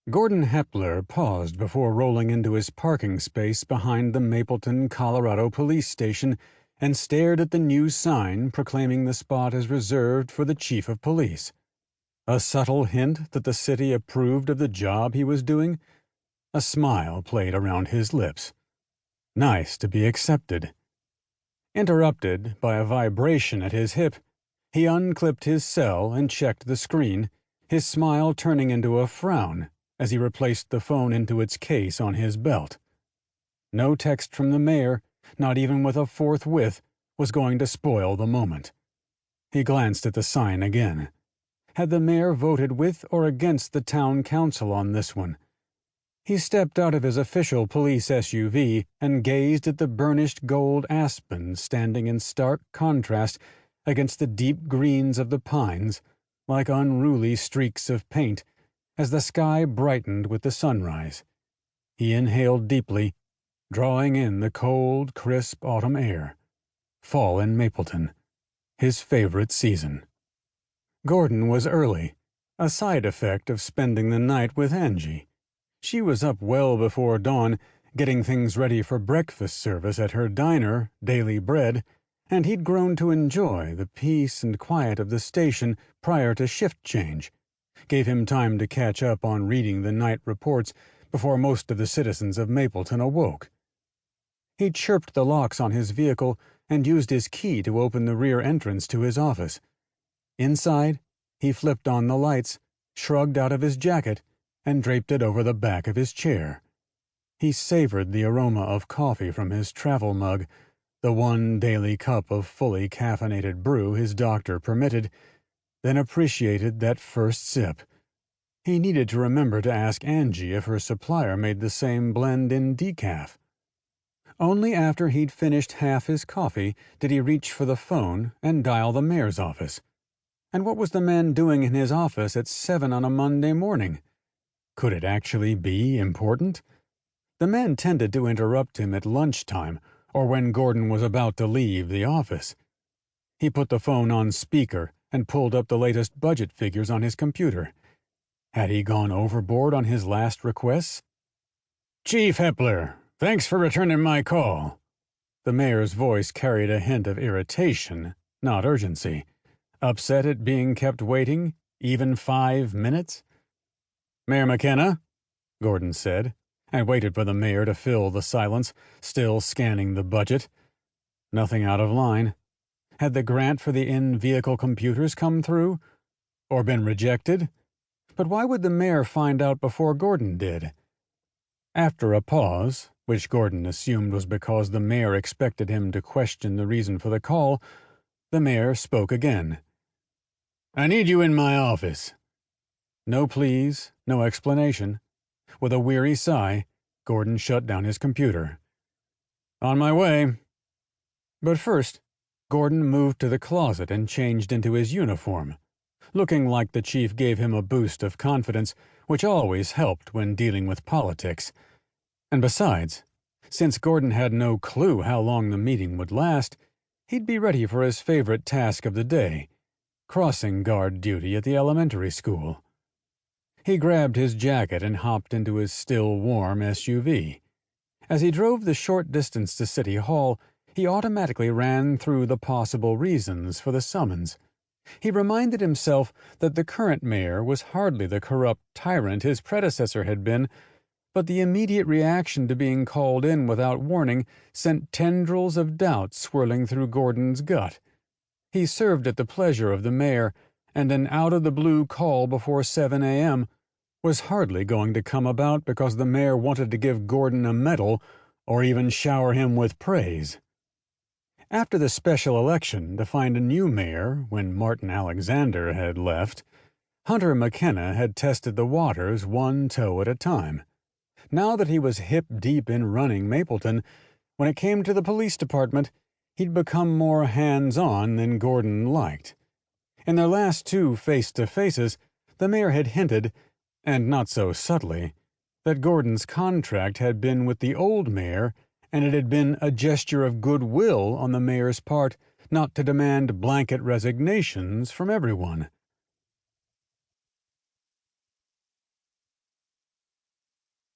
Gordon Hepler paused before rolling into his parking space behind the Mapleton, Colorado police station and stared at the new sign proclaiming the spot as reserved for the chief of police. A subtle hint that the city approved of the job he was doing? A smile played around his lips. Nice to be accepted. Interrupted by a vibration at his hip, he unclipped his cell and checked the screen, his smile turning into a frown as he replaced the phone into its case on his belt. No text from the mayor, not even with a forthwith, was going to spoil the moment. He glanced at the sign again. Had the mayor voted with or against the town council on this one? He stepped out of his official police SUV and gazed at the burnished gold aspen standing in stark contrast against the deep greens of the pines, like unruly streaks of paint, as the sky brightened with the sunrise. He inhaled deeply, drawing in the cold, crisp autumn air. Fall in Mapleton, his favorite season. Gordon was early, a side effect of spending the night with Angie. She was up well before dawn, getting things ready for breakfast service at her diner, Daily Bread, and he'd grown to enjoy the peace and quiet of the station prior to shift change. Gave him time to catch up on reading the night reports before most of the citizens of Mapleton awoke. He chirped the locks on his vehicle and used his key to open the rear entrance to his office. Inside, he flipped on the lights, shrugged out of his jacket, and draped it over the back of his chair. He savored the aroma of coffee from his travel mug, the one daily cup of fully caffeinated brew his doctor permitted, then appreciated that first sip. He needed to remember to ask Angie if her supplier made the same blend in decaf. Only after he'd finished half his coffee did he reach for the phone and dial the mayor's office. And what was the man doing in his office at 7 on a Monday morning? Could it actually be important? The man tended to interrupt him at lunchtime or when Gordon was about to leave the office. He put the phone on speaker and pulled up the latest budget figures on his computer. Had he gone overboard on his last requests? "Chief Hepler, thanks for returning my call." The mayor's voice carried a hint of irritation, not urgency. Upset at being kept waiting, even 5 minutes? "Mayor McKenna," Gordon said, and waited for the mayor to fill the silence, still scanning the budget. Nothing out of line. Had the grant for the in-vehicle computers come through? Or been rejected? But why would the mayor find out before Gordon did? After a pause, which Gordon assumed was because the mayor expected him to question the reason for the call, the mayor spoke again. "I need you in my office." No pleas, no explanation. With a weary sigh, Gordon shut down his computer. "On my way." But first, Gordon moved to the closet and changed into his uniform, looking like the chief gave him a boost of confidence, which always helped when dealing with politics. And besides, since Gordon had no clue how long the meeting would last, he'd be ready for his favorite task of the day, crossing guard duty at the elementary school. He grabbed his jacket and hopped into his still warm SUV. As he drove the short distance to City Hall, he automatically ran through the possible reasons for the summons. He reminded himself that the current mayor was hardly the corrupt tyrant his predecessor had been, but the immediate reaction to being called in without warning sent tendrils of doubt swirling through Gordon's gut. He served at the pleasure of the mayor, and an out-of-the-blue call before 7 a.m. was hardly going to come about because the mayor wanted to give Gordon a medal or even shower him with praise. After the special election to find a new mayor when Martin Alexander had left, Hunter McKenna had tested the waters one toe at a time. Now that he was hip-deep in running Mapleton, when it came to the police department, he'd become more hands-on than Gordon liked. In their last 2 face-to-faces, the mayor had hinted, and not so subtly, that Gordon's contract had been with the old mayor, and it had been a gesture of goodwill on the mayor's part not to demand blanket resignations from everyone.